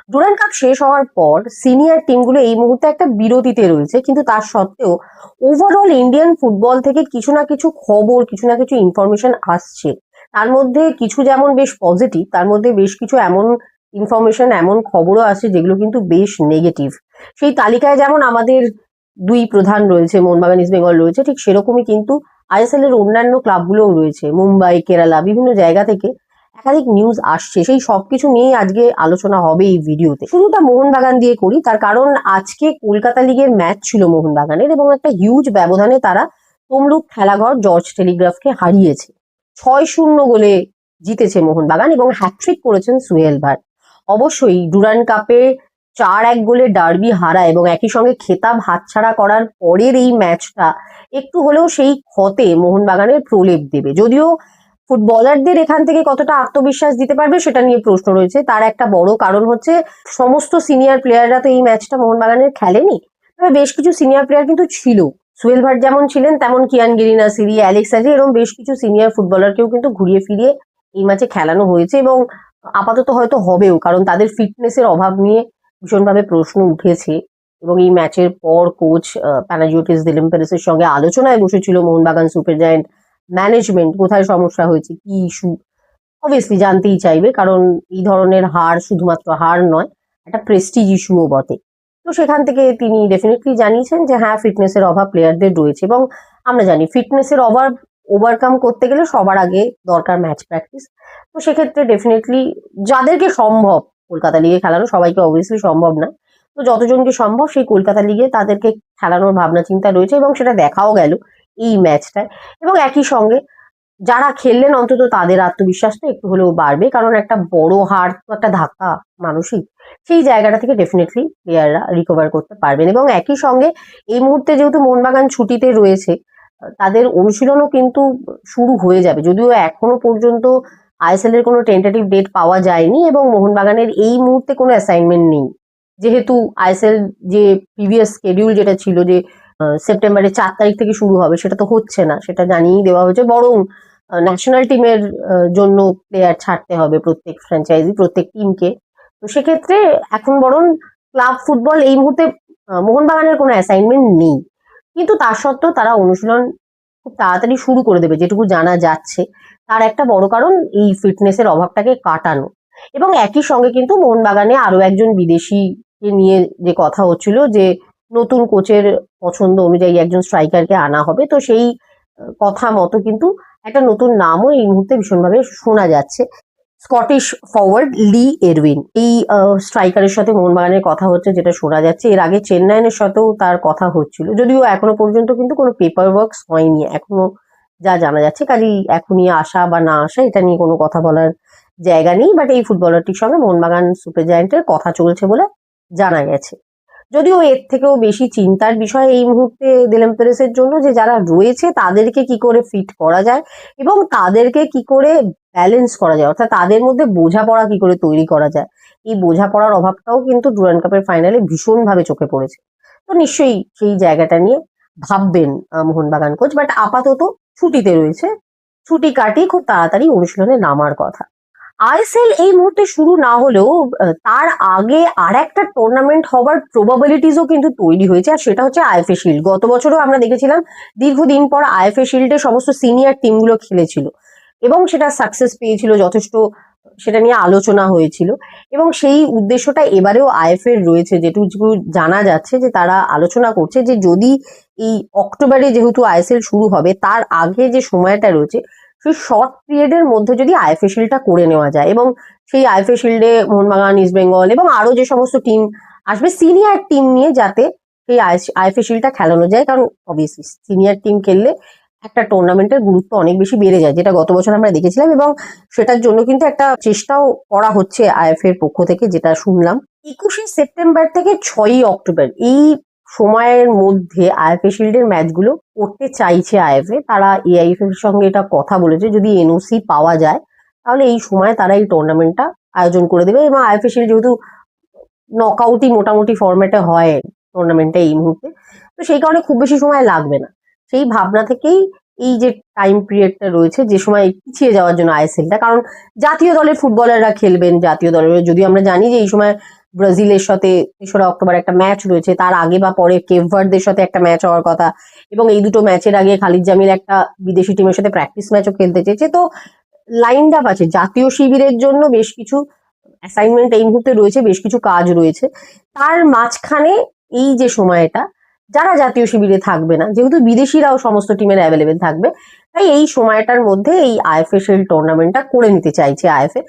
Durand cup শেষ হওয়ার পর সিনিয়র টিমগুলো এই মুহূর্তে একটা বিরতিতে রয়েছে, কিন্তু তার সত্ত্বেও ওভারঅল ইন্ডিয়ান ফুটবল থেকে কিছু না কিছু খবর, কিছু না কিছু ইনফরমেশন আসছে। তার মধ্যে কিছু যেমন বেশ পজিটিভ, তার মধ্যে বেশ কিছু এমন ইনফরমেশন, এমন খবরও আসছে যেগুলো কিন্তু বেশ নেগেটিভ। সেই তালিকায় যেমন আমাদের দুই প্রধান রয়েছে, মোহনবাগান ইস্ট বেঙ্গল রয়েছে, ঠিক সেরকমই কিন্তু আইএসএল এর অন্যান্য ক্লাবগুলোও রয়েছে। মুম্বাই, কেরালা, বিভিন্ন জায়গা থেকে একাধিক নিউজ আসছে। সেই সবকিছু নিয়েই আজকে আলোচনা হবে এই ভিডিওতে। শুরুটা মোহনবাগান দিয়ে করি, তার কারণ আজকে কলকাতা লিগের ম্যাচ ছিল মোহনবাগানের, এবং একটা হিউজ ব্যবধানে তারা তমলুক খেলাঘর জর্জ টেলিগ্রাফকে হারিয়েছে। 6-0 গোলে জিতেছে মোহনবাগান এবং হ্যাট্রিক করেছেন সোহেল ভাট। অবশ্যই ডুরান্ড কাপে 4-1 গোলে ডার্বি হারা এবং একই সঙ্গে খেতাব হাতছাড়া করার পরের এই ম্যাচটা একটু হলেও সেই ক্ষতে মোহনবাগানের প্রলেপ দেবে। যদিও ফুটবলারদের এখান থেকে কতটা আত্মবিশ্বাস দিতে পারবে সেটা নিয়ে প্রশ্ন রয়েছে। তার একটা বড় কারণ হচ্ছে সমস্ত সিনিয়র প্লেয়াররা তো এই ম্যাচটা মোহনবাগানের খেলেনি, তবে বেশ কিছু সিনিয়র প্লেয়ার কিন্তু ছিল। সোহেল ভাট যেমন ছিলেন, তেমন কিয়ান গিরিনাসিরি, অ্যালেক্স সাজি, এরকম বেশ কিছু সিনিয়র ফুটবলারকেও কিন্তু ঘুরিয়ে ফিরিয়ে এই ম্যাচে খেলানো হয়েছে এবং আপাতত হয়তো হবেও, কারণ তাদের ফিটনেসের অভাব নিয়ে ভীষণভাবে প্রশ্ন উঠেছে। এবং এই ম্যাচের পর কোচ প্যানাজিওটিস দিলিম্পেরেসের সঙ্গে আলোচনায় বসেছিল মোহনবাগান সুপার জায়ান্ট ম্যানেজমেন্ট। কোথায় সমস্যা হয়েছে, কি ইস্যু, অবভিয়াসলি জানতেই চাইবে, কারণ এই ধরনের হার শুধুমাত্র হার নয়, একটা প্রেস্টিজ ইস্যুও বটে। তো সেখান থেকে তিনি ডেফিনেটলি জানিয়েছেন যে হ্যাঁ, ফিটনেসের অভাব প্লেয়ারদের রয়েছে, এবং আমরা জানি ফিটনেসের অভাব ওভারকাম করতে গেলে সবার আগে দরকার ম্যাচ প্র্যাকটিস। তো সেক্ষেত্রে ডেফিনেটলি যাদেরকে সম্ভব কলকাতা লিগে খেলানো, সবাইকে অবভিয়াসলি সম্ভব না, তো যতজনকে সম্ভব সেই কলকাতা লিগে তাদেরকে খেলানোর ভাবনা চিন্তা রয়েছে, এবং সেটা দেখাও গেল এই ম্যাচটায়। এবং একই সঙ্গে যারা খেললেন অন্তত তাদের আত্মবিশ্বাসটা একটু হলেও বাড়বে, কারণ একটা বড় হার তো একটা ধাক্কা মানসিক, সেই জায়গাটা থেকে ডেফিনেটলি প্লেয়াররা রিকভার করতে পারবেন। এবং একই সঙ্গে এই মুহূর্তে যেহেতু মোহনবাগান ছুটিতে রয়েছে, তাদের অনুশীলনও কিন্তু শুরু হয়ে যাবে, যদিও এখনো পর্যন্ত আইএসএল এর কোনো টেন্টেটিভ ডেট পাওয়া যায়নি এবং মোহনবাগানের এই মুহূর্তে কোনো অ্যাসাইনমেন্ট নেই। যেহেতু আইএসএল যে প্রিভিয়াস স্কেডিউল যেটা ছিল যে সেপ্টেম্বরের 4 তারিখ থেকে শুরু হবে, সেটা তো হচ্ছে না, সেটা জানিয়েই দেওয়া হয়েছে। বরং ন্যাশনাল টিমের জন্য প্লেয়ার ছাড়তে হবে প্রত্যেক ফ্র্যাঞ্চাইজি, প্রত্যেক টিমকে। তো সেক্ষেত্রে এখন বরং ক্লাব ফুটবল এই মুহূর্তে মোহনবাগানের কোনো অ্যাসাইনমেন্ট নেই, কিন্তু তার সত্ত্বেও তারা অনুশীলন খুব তাড়াতাড়ি শুরু করে দেবে যেটুকু জানা যাচ্ছে। তার একটা বড় কারণ এই ফিটনেসের অভাবটাকে কাটানো। এবং একই সঙ্গে কিন্তু মোহনবাগানে আরো একজন বিদেশিকে নিয়ে যে কথা হচ্ছিল, যে নতুন কোচের পছন্দ অনুযায়ী একজন স্ট্রাইকারকে আনা হবে, তো সেই কথা মতো কিন্তু একটা নতুন নামও এই মুহূর্তে ভীষণভাবে শোনা যাচ্ছে। স্কটিশ ফরওয়ার্ড লি এরউইন, এই স্ট্রাইকারের সাথে মোহনবাগানের কথা হচ্ছে যেটা শোনা যাচ্ছে। এর আগে চেন্নাইয়ের সাথেও তার কথা হচ্ছিল, যদিও এখনো পর্যন্ত কিন্তু কোনো পেপার ওয়ার্কস হয়নি এখনো যা জানা যাচ্ছে। কাজেই এখনই আসা বা না আসা এটা নিয়ে কোনো কথা বলার জায়গা নেই, বাট এই ফুটবলারটির সঙ্গে মোহনবাগান সুপার জায়ান্টের কথা চলছে বলে জানা গেছে। যদিও এর থেকেও বেশি চিন্তার বিষয় এই মুহূর্তে দিলিম্পেরেসের জন্য, যে যারা রয়েছে তাদেরকে কি করে ফিট করা যায় এবং তাদেরকে কি করে ব্যালেন্স করা যায়, অর্থাৎ তাদের মধ্যে বোঝাপড়া কি করে তৈরি করা যায়। এই বোঝাপড়ার অভাবটাও কিন্তু ডুরান্ড কাপের ফাইনালে ভীষণভাবে চোখে পড়েছে। তো নিশ্চয়ই সেই জায়গাটা নিয়ে ভাববেন মোহনবাগান কোচ, বাট আপাতত ছুটিতে রয়েছে, ছুটি কাটিয়ে খুব তাড়াতাড়ি অনুশীলনে নামার কথা। আইএসএল এই মুহূর্তে শুরু না হলেও তার আগে আর একটা টুর্নামেন্ট হবার প্রবাবিলিটিসও কিন্তু তৈরি হয়েছে, আর সেটা হচ্ছে আইএফএ শিল্ড। গত বছরও আমরা দেখেছিলাম দীর্ঘদিন পর আইএফএ শিল্ডে সমস্ত সিনিয়র টিমগুলো খেলেছিল এবং সেটা সাকসেস পেয়েছিল যথেষ্ট, সেটা নিয়ে আলোচনা হয়েছিল। এবং সেই উদ্দেশ্যটা এবারেও আইএফএ রয়েছে, যেটুকু জানা যাচ্ছে যে তারা আলোচনা করছে যে যদি এই অক্টোবরে যেহেতু আইএসএল শুরু হবে, তার আগে যে সময়টা রয়েছে সেই শর্ট পিরিয়ডের মধ্যে যদি আইএফএ শিল্ডটা করে নেওয়া যায়, এবং সেই আইএফএ শিল্ডে মোহনবাগান, ইস্ট বেঙ্গল এবং আরো যে সমস্ত টিম আসবে সিনিয়র টিম নিয়ে, যাতে সেই আইএফএ শিল্ডটা খেলানো যায়। কারণ অবভিয়াসলি সিনিয়র টিম খেললে একটা টুর্নামেন্টের গুরুত্ব অনেক বেশি বেড়ে যায়, যেটা গত বছর আমরা দেখেছিলাম, এবং সেটার জন্য কিন্তু একটা চেষ্টাও করা হচ্ছে আইএফএ এর পক্ষ থেকে, যেটা শুনলাম। 21শে সেপ্টেম্বর থেকে 6ই অক্টোবর এই সময়ের মধ্যে আইএফএ শিল্ডের ম্যাচগুলো করতে চাইছে আইএফএ। তারা এআইএফ এর সঙ্গে এটা কথা বলেছে, যদি এনওসি পাওয়া যায় তাহলে এই সময় তারা এই টুর্নামেন্টটা আয়োজন করে দেবে। এবং আইএফএ শিল্ড যেহেতু নকআউটই মোটামুটি ফরম্যাটে হয় টুর্নামেন্টে এই মুহূর্তে, তো সেই কারণে খুব বেশি সময় লাগবে না। সেই ভাবনা থেকেই এই যে টাইম পিরিয়ডটা রয়েছে, যে সময় পিছিয়ে যাওয়ার জন্য আইএসএলটা, কারণ জাতীয় দলের ফুটবলাররা খেলবেন, জাতীয় দলের যদি আমরা জানি যে এই সময় ব্রাজিলের সাথে ৩রা অক্টোবর একটা ম্যাচ রয়েছে, তার আগে বা পরে কেপ ভার্দের সাথে একটা ম্যাচ হওয়ার কথা, এবং এই দুটো ম্যাচের আগে খালিদ জামিল একটা বিদেশি টিমের সাথে প্র্যাকটিস ম্যাচও খেলতে চেয়েছে। তো লাইনড আপ আছে, জাতীয় শিবিরের জন্য বেশ কিছু অ্যাসাইনমেন্ট এই মুহূর্তে রয়েছে, বেশ কিছু কাজ রয়েছে। তার মাঝখানে এই যে সময়টা, যারা জাতীয় শিবিরে থাকবে না, যেহেতু বিদেশিরাও সমস্ত টিমের অ্যাভেলেবেল থাকবে, তাই এই সময়টার মধ্যে এই আইএফএ শিল্ড টুর্নামেন্টটা করে নিতে চাইছে আইএফএ।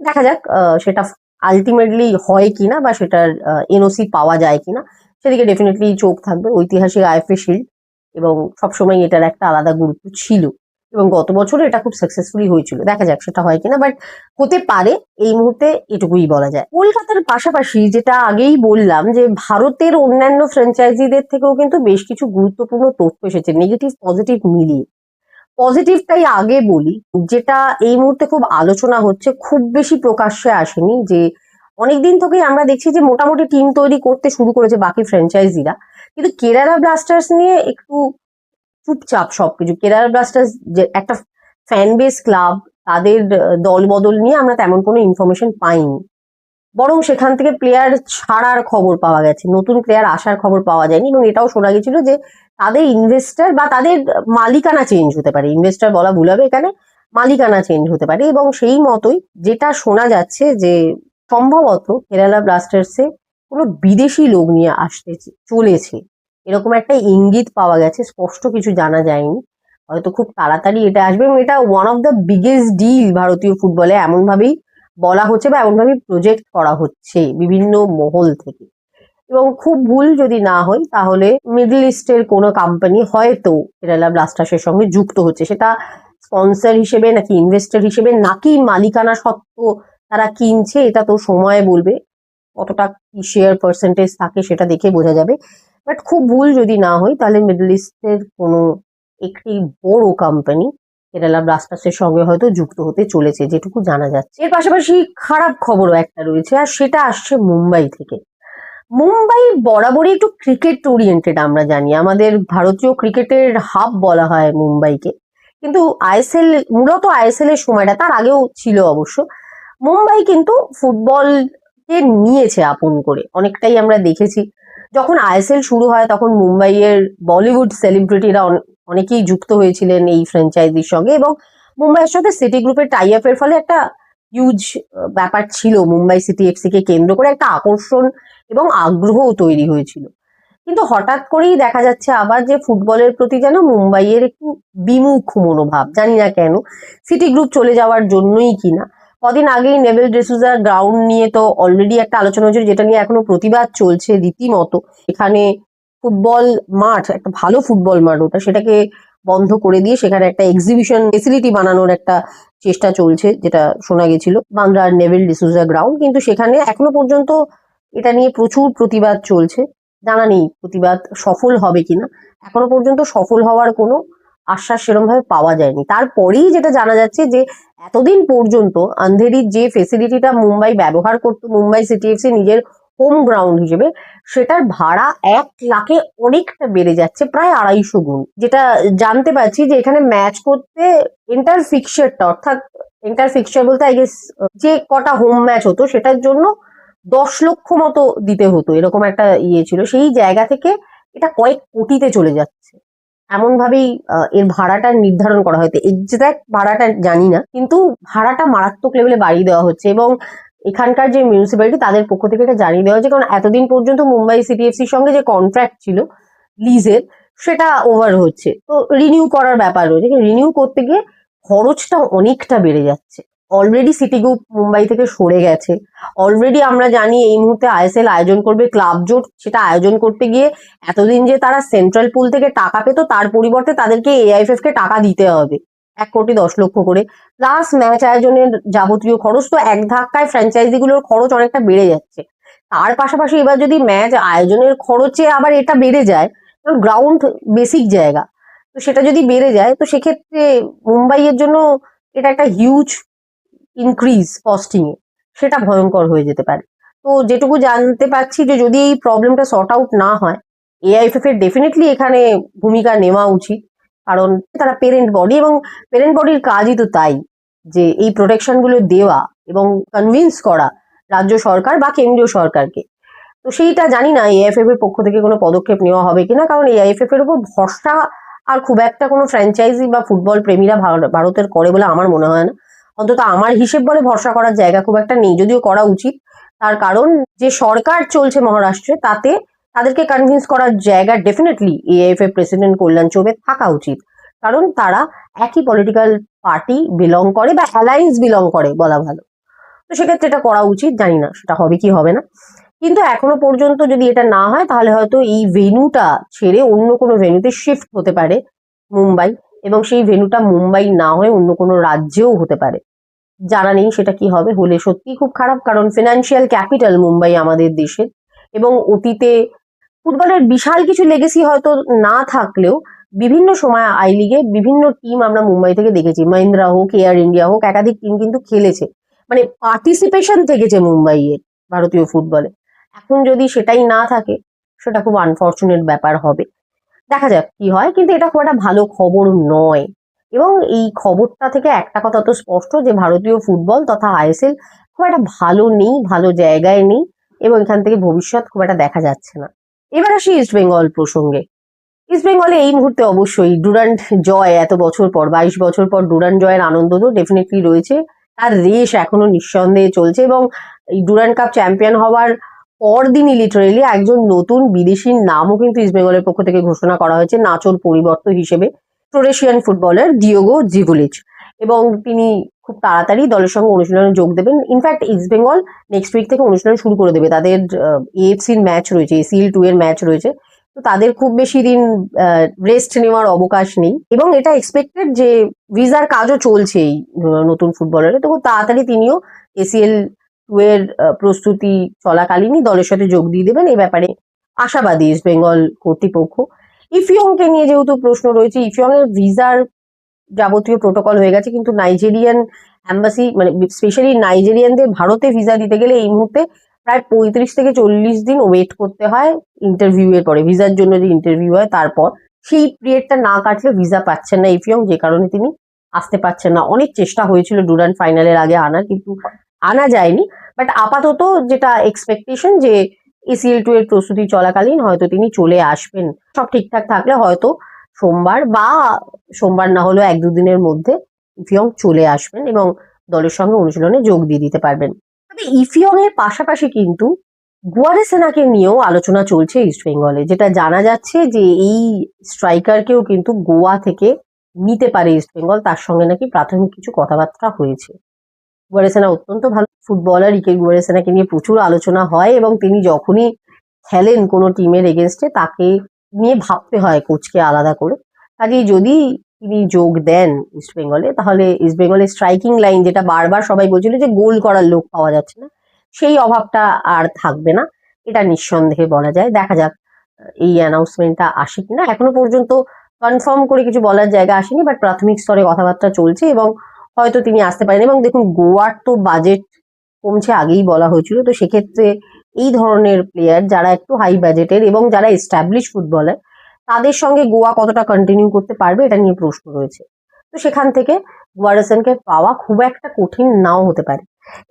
দেখা যাক সেটা আলটিমেটলি হয় কিনা বা সেটার এনওসি পাওয়া যায় কিনা, সেদিকে ডেফিনেটলি চোখ থাকবে। ঐতিহাসিক আইএফএ শিল্ড, এবং সবসময় এটার একটা আলাদা গুরুত্ব ছিল, এবং গত বছর এটা খুব সাকসেসফুলি হয়েছিল। দেখা যাক সেটা হয় কিনা, বাট হতে পারে, এই মুহূর্তে এটুকুই বলা যায়। কলকাতার পাশাপাশি যেটা আগেই বললাম, যে ভারতের অন্যান্য ফ্র্যাঞ্চাইজিদের থেকেও কিন্তু বেশ কিছু গুরুত্বপূর্ণ তথ্য এসেছে, নেগেটিভ পজিটিভ মিলিয়ে। পজিটিভটাই আগে বলি, যেটা এই মুহূর্তে খুব আলোচনা হচ্ছে, খুব বেশি প্রকাশ্যে আসেনি, যে অনেকদিন থেকেই আমরা দেখছি যে মোটামুটি টিম তৈরি করতে শুরু করেছে বাকি ফ্র্যাঞ্চাইজিরা, কিন্তু কেরালা ব্লাস্টার্স নিয়ে একটু চুপচাপ সবকিছু। কেরালা ব্লাস্টার্স যে একটা ফ্যান বেস ক্লাব, তাদের দল বদল নিয়ে আমরা তেমন কোনো ইনফরমেশন পাইনি, বরং সেখান থেকে প্লেয়ার ছাড়ার খবর পাওয়া গেছে, নতুন প্লেয়ার আসার খবর পাওয়া যায়নি। এবং এটাও শোনা গেছিল যে তাদের ইনভেস্টার বা তাদের মালিকানা চেঞ্জ হতে পারে, ইনভেস্টার বলা ভুল হবে এখানে, মালিকানা চেঞ্জ হতে পারে। এবং সেই মতোই যেটা শোনা যাচ্ছে যে সম্ভবত কেরালা ব্লাস্টার্সে কোনো বিদেশি লোক নিয়ে আসতে চলেছে, এরকম একটা ইঙ্গিত পাওয়া গেছে, স্পষ্ট কিছু জানা যায়নি। হয়তো খুব তাড়াতাড়ি এটা আসবে, এবং এটা one of the biggest deal ভারতীয় ফুটবলে, এমন ভাবেই বলা হচ্ছে বা এমনভাবে প্রজেক্ট করা হচ্ছে বিভিন্ন মহল থেকে। এবং খুব ভুল যদি না হয়, তাহলে মিডল ইস্টের কোনো কোম্পানি হয়তো কেরালা ব্লাস্টার্সের সঙ্গে যুক্ত হচ্ছে, সেটা স্পন্সর হিসেবে নাকি ইনভেস্টর হিসেবে নাকি মালিকানা সত্ত্ব তারা কিনছে, এটা তো সময় বলবে। কতটা কি শেয়ার পার্সেন্টেজ থাকে সেটা দেখে বোঝা যাবে। বাট খুব ভুল যদি না হয়, তাহলে মিডল ইস্টের কোনো একটি বড় কোম্পানি কেরালা ব্লাস্টার্সের সঙ্গে হয়তো যুক্ত হতে চলেছে, যেটুকু জানা যাচ্ছে। এর পাশাপাশি খারাপ খবরও একটা রয়েছে, আর সেটা আসছে মুম্বাই থেকে। মুম্বাই বরাবরই একটু ক্রিকেট ওরিয়েন্টেড, আমরা জানি আমাদের ভারতীয় ক্রিকেটের হাব বলা হয় মুম্বাইকে, কিন্তু আইএসএল, মূলত আইএসএল এর সময়টা, তার আগেও ছিল অবশ্য, মুম্বাই কিন্তু ফুটবলকে নিয়েছে আপন করে অনেকটাই। আমরা দেখেছি যখন আইএসএল শুরু হয়, তখন মুম্বাইয়ের বলিউড সেলিব্রিটিরা অনেকেই যুক্ত হয়েছিলেন এই ফ্র্যাঞ্চাইজির সঙ্গে, এবং মুম্বাইয়ের সাথে সিটি গ্রুপের টাই আপের ফলে একটা হিউজ ব্যাপার ছিল, মুম্বাই সিটি এফসি কে কেন্দ্র করে একটা আকর্ষণ এবং আগ্রহও তৈরি হয়েছিল। কিন্তু হঠাৎ করেই দেখা যাচ্ছে আবার যে ফুটবলের প্রতি যেন মুম্বাইয়ের একটু বিমুখ মনোভাব, জানি না কেন, সিটি গ্রুপ চলে যাওয়ার জন্যই কিনা। কদিন আগেই নেভেল ডিসুজার গ্রাউন্ড নিয়ে তো অলরেডি একটা আলোচনা হয়েছিল, যেটা নিয়ে এখনো প্রতিবাদ চলছে রীতিমতো। এখানে ফুটবল মাঠ, একটা ভালো ফুটবল মাঠ ওটা, সেটাকে বন্ধ করে দিয়ে সেখানে একটা এক্সিবিশন ফেসিলিটি বানানোর একটা চেষ্টা চলছে, যেটা শোনা গেছিল, বান্দ্রার নেভেল ডিসুজা গ্রাউন্ড। কিন্তু সেখানে এখনো পর্যন্ত এটা নিয়ে প্রচুর প্রতিবাদ চলছে, জানা নেই প্রতিবাদ সফল হবে কিনা। এখনো পর্যন্ত সফল হওয়ার কোনো আশ্বাস সেরকম ভাবে পাওয়া যায়নি। তারপরেই যেটা জানা যাচ্ছে যে এতদিন পর্যন্ত আন্ধেরির যে ফেসিলিটিটা মুম্বাই ব্যবহার করতো, মুম্বাই সিটি এফসি নিজের হোম গ্রাউন্ড হিসেবে, সেটার ভাড়া 1,00,000-এ অনেকটা বেড়ে যাচ্ছে, প্রায় 250 গুণ। যেটা জানতে পারছি যে এখানে ম্যাচ করতে এন্টার ফিক্সচারটা, অর্থাৎ এন্টার ফিক্সচার বলতে আই গেস যে কটা হোম ম্যাচ হতো সেটার জন্য 10 লক্ষ মতো দিতে হতো, এরকম একটা ইয়ে ছিল। সেই জায়গা থেকে এটা কয়েক কোটিতে চলে যাচ্ছে, এমন ভাবেই এর ভাড়াটা নির্ধারণ করা হয়তো। এক্সাক্ট ভাড়াটা জানি না, কিন্তু ভাড়াটা মারাত্মক লেভেলে বাড়িয়ে দেওয়া হচ্ছে, এবং এখানকার যে মিউনিসিপ্যালিটি, তাদের পক্ষ থেকে এটা জানিয়ে দেওয়া হচ্ছে, কারণ এতদিন পর্যন্ত মুম্বাই সিটি এফসির সঙ্গে যে কন্ট্রাক্ট ছিল লিজের, সেটা ওভার হচ্ছে, তো রিনিউ করার ব্যাপার রয়েছে। রিনিউ করতে গিয়ে খরচটা অনেকটা বেড়ে যাচ্ছে। অলরেডি সিটি গ্রুপ মুম্বাই থেকে সরে গেছে। অলরেডি আমরা জানি এই মুহূর্তে আইএসএল আয়োজন করবে ক্লাব জোট, সেটা আয়োজন করতে গিয়ে এতদিন যে তারা সেন্ট্রাল পুল থেকে টাকা পেতো, তার পরিবর্তে তাদেরকে এআইএফএফ কে টাকা দিতে হবে 1,10,00,000 করে, প্লাস ম্যাচ আয়োজনের যাবতীয় খরচ। তো এক ধাক্কায় ফ্র্যাঞ্চাইজিগুলোর খরচ অনেকটা বেড়ে যাচ্ছে। তার পাশাপাশি এবার যদি ম্যাচ আয়োজনের খরচে আবার এটা বেড়ে যায়, কারণ গ্রাউন্ড বেসিক জায়গা, তো সেটা যদি বেড়ে যায়, তো সেক্ষেত্রে মুম্বাইয়ের জন্য এটা একটা হিউজ ইনক্রিজ কস্টিং এ, সেটা ভয়ঙ্কর হয়ে যেতে পারে। তো যেটুকু জানতে পারছি যে যদি এই প্রবলেমটা সর্ট আউট না হয়, এআইএফএফ এর ডেফিনেটলি এখানে ভূমিকা নেওয়া উচিত, কারণ তারা পেরেন্ট বডি, এবং পেরেন্ট বডির কাজই তো তাই, যে এই প্রোটেকশন গুলো দেওয়া এবং কনভিন্স করা রাজ্য সরকার বা কেন্দ্রীয় সরকারকে। তো সেইটা জানি না এআইএফএফ এর পক্ষ থেকে কোনো পদক্ষেপ নেওয়া হবে কিনা, কারণ এআইএফএফ এর উপর ভরসা আর খুব একটা কোনো ফ্র্যাঞ্চাইজি বা ফুটবল প্রেমীরা ভারতের করে বলে আমার মনে হয় না। অন্তত আমার হিসেব বলে ভরসা করার জায়গা খুব একটা নেই, যদিও করা উচিত। তার কারণ যে সরকার চলছে মহারাষ্ট্রে, তাতে তাদেরকে কনভিন্স করার জায়গা ডেফিনেটলি এআইএফএফ প্রেসিডেন্ট কল্যাণ চৌবে থাকা উচিত, কারণ তারা একই পলিটিক্যাল পার্টি বিলং করে বা অ্যালায়েন্স বিলং করে বলা ভালো। তো সেক্ষেত্রে এটা করা উচিত, জানি না সেটা হবে কি হবে না। কিন্তু এখনো পর্যন্ত যদি এটা না হয়, তাহলে হয়তো এই ভেন্যুটা ছেড়ে অন্য কোনো ভেন্যুতে শিফট হতে পারে মুম্বাই, এবং সেই ভেন্যুটা মুম্বাই না হয়ে অন্য কোনো রাজ্যেও হতে পারে। জানা নেই সেটা কি হবে, হলে সত্যি খুব খারাপ, কারণ ফিনান্সিয়াল ক্যাপিটাল মুম্বাই আমাদের দেশের, এবং অতীতে ফুটবলের বিশাল কিছু লেগেসি হয়তো না থাকলেও বিভিন্ন সময় আই লিগে বিভিন্ন টিম আমরা মুম্বাই থেকে দেখেছি। মহিন্দ্রা হোক, এয়ার ইন্ডিয়া হোক, একাধিক টিম কিন্তু খেলেছে, মানে পার্টিসিপেশন থেকেছে মুম্বাইয়ের ভারতীয় ফুটবলে। এখন যদি সেটাই না থাকে, সেটা খুব আনফর্চুনেট ব্যাপার হবে। দেখা যাক কি হয়, কিন্তু এটা খুব একটা ভালো খবর নয়। এবং এই খবরটা থেকে একটা কথা তো স্পষ্ট, যে ভারতীয় ফুটবল তথা আইএসএল খুব একটা ভালো নেই, ভালো জায়গায় নেই, এবং এখান থেকে ভবিষ্যৎ খুব একটা দেখা যাচ্ছে না। এবার আসি ইস্ট বেঙ্গল প্রসঙ্গে। ইস্ট বেঙ্গলে এই মুহূর্তে অবশ্যই ডুরান্ট জয়, এত বছর পর 22 বছর পর ডুরান্ট জয়ের আনন্দ তো ডেফিনেটলি রয়েছে। তার রেশ এখনো নিঃসন্দেহে চলছে, এবং এই ডুরান্ট কাপ চ্যাম্পিয়ন হওয়ার পরদিনই লিটারেলি একজন নতুন বিদেশির নামও কিন্তু ইস্ট বেঙ্গলের পক্ষ থেকে ঘোষণা করা হয়েছে নাচোর পরিবর্তন হিসেবে, ক্রোয়েশিয়ান ফুটবলার ডিয়েগো জিভুলিচ। এবং তিনি খুব তাড়াতাড়ি দলের সঙ্গে অনুশীলনে যোগ দেবেন। In fact East Bengal next week থেকে অনুশীলন শুরু করে দেবে। তাদের এএফসির ম্যাচ রয়েছে, এসিএল 2 এর ম্যাচ রয়েছে, তো তাদের খুব বেশি দিন রেস্ট নেওয়ার অবকাশ নেই, এবং এটা এক্সপেক্টেড যে ভিসার কাজও চলছে এই নতুন ফুটবলারের, তো খুব তাড়াতাড়ি তিনিও এসিএল 2 এর প্রস্তুতি চলাকালীনই দলের সাথে যোগ দিয়ে দেবেন। এই ব্যাপারে আশাবাদী ইস্ট বেঙ্গল কর্তৃপক্ষ। ইফিয়ংকে নিয়ে যেহেতু প্রশ্ন রয়েছে, ইফিয়ং এর ভিসার যাবতীয় প্রোটোকল হয়ে গেছে, কিন্তু নাইজেরিয়ান অ্যাম্বাসি, মানে স্পেশালি নাইজেরিয়ানদের ভারতে ভিসা দিতে গেলে এই মুহূর্তে প্রায় 35 থেকে 40 দিন ওয়েট করতে হয় ইন্টারভিউ এর পরে। ভিসার জন্য যে ইন্টারভিউ হয় তারপর সেই পিরিয়ডটা না কাটলে ভিসা পাচ্ছেন না ইফিয়ং, যে কারণে তিনি আসতে পারছেন না। অনেক চেষ্টা হয়েছিল ডুরান্ট ফাইনালের আগে আনার, কিন্তু আনা যায়নি। বাট আপাতত যেটা এক্সপেকটেশন, যে এসিএল 2 এর প্রস্তুতি চলাকালীন হয়তো তিনি চলে আসবেন, সব ঠিকঠাক থাকলে হয়তো সোমবার, বা সোমবার না হলেও 1-2 দিনের মধ্যে ইফিয়ং চলে আসবেন এবং দলের সঙ্গে অনুশীলনে যোগ দিয়ে দিতে পারবেন। তবে ইফিয়ং এর পাশাপাশি কিন্তু গুয়ারেসেনাকে নিয়েও আলোচনা চলছে ইস্ট বেঙ্গলে, যেটা জানা যাচ্ছে যে এই স্ট্রাইকারকেও কিন্তু গোয়া থেকে নিতে পারে ইস্ট বেঙ্গল। তার সঙ্গে নাকি প্রাথমিক কিছু কথাবার্তা হয়েছে। গুয়ারেসেনা অত্যন্ত ভালো ফুটবলার, ইকে গুয়ারেসেনাকে নিয়ে প্রচুর আলোচনা হয়, এবং তিনি যখনই খেলেন কোনো টিমের এগেনস্টে তাকে নিয়ে ভাবতে হয় কোচকে আলাদা করে। কাজেই যদি তিনি যোগ দেন ইস্ট বেঙ্গলে, তাহলে ইস্ট বেঙ্গলের স্ট্রাইকিং লাইন, যেটা বারবার সবাই বলছিল যে গোল করার লোক পাওয়া যাচ্ছে না, সেই অভাবটা আর থাকবে না, এটা নিঃসন্দেহে বলা যায়। দেখা যাক এই অ্যানাউন্সমেন্টটা আসে কিনা। এখনো পর্যন্ত কনফার্ম করে কিছু বলার জায়গা আসেনি, বাট প্রাথমিক স্তরে কথাবার্তা চলছে এবং হয়তো তিনি আসতে পারেন। এবং দেখুন, গোয়ার তো বাজেট কমছে, আগেই বলা হয়েছিল, তো সেক্ষেত্রে এই ধরনের প্লেয়ার যারা একটু হাই বাজেটের এবং যারা এস্টাবলিশ ফুটবলার, তাদের সঙ্গে গোয়া কতটা কন্টিনিউ করতে পারবে এটা নিয়ে প্রশ্ন রয়েছে। তো সেখান থেকে গুয়ারেসনকে পাওয়া খুব একটা কঠিন নাও হতে পারে।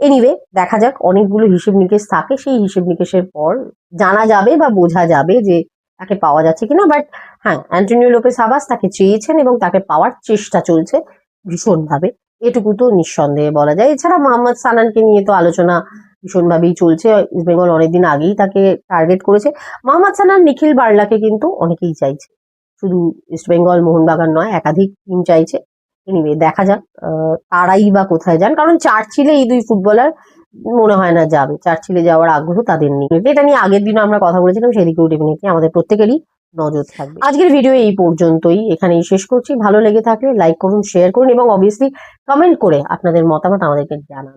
এনিওয়ে, দেখা যাক, অনেকগুলো হিসেব নিকেশ থাকে, সেই হিসেব নিকেশের পর জানা যাবে বা বোঝা যাবে যে তাকে পাওয়া যাচ্ছে কিনা। বাট হ্যাঁ, অ্যান্টোনিও লোপেস হাবাস তাকে চেয়েছেন এবং তাকে পাওয়ার চেষ্টা চলছে ভীষণভাবে, এটুকু তো নিঃসন্দেহে বলা যায়। এছাড়া মোহাম্মদ সানানকে নিয়ে তো আলোচনা ভীষণভাবেই চলছে। ইস্ট বেঙ্গল অনেকদিন আগেই তাকে টার্গেট করেছে। মোহাম্মদ সানান, নিখিল বার্লাকে কিন্তু অনেকেই চাইছে, শুধু ইস্ট বেঙ্গল মোহনবাগান নয়, একাধিক টিম চাইছে। এনিওয়ে, দেখা যাক তারাই বা কোথায় যান, কারণ চার্চিলে এই দুই ফুটবলার মনে হয় না যাবে। চার্চিলে যাওয়ার আগ্রহ তাদের নেই। এটা নিয়ে আগের দিনও আমরা কথা বলেছিলাম, সেদিকেও ডেফিনেটলি আমাদের প্রত্যেকেরই নজর থাকবে। আজকের ভিডিও এই পর্যন্তই, এখানেই শেষ করছি। ভালো লেগে থাকলে লাইক করুন, শেয়ার করুন এবং অবভিয়াসলি কমেন্ট করে আপনাদের মতামত আমাদেরকে জানান।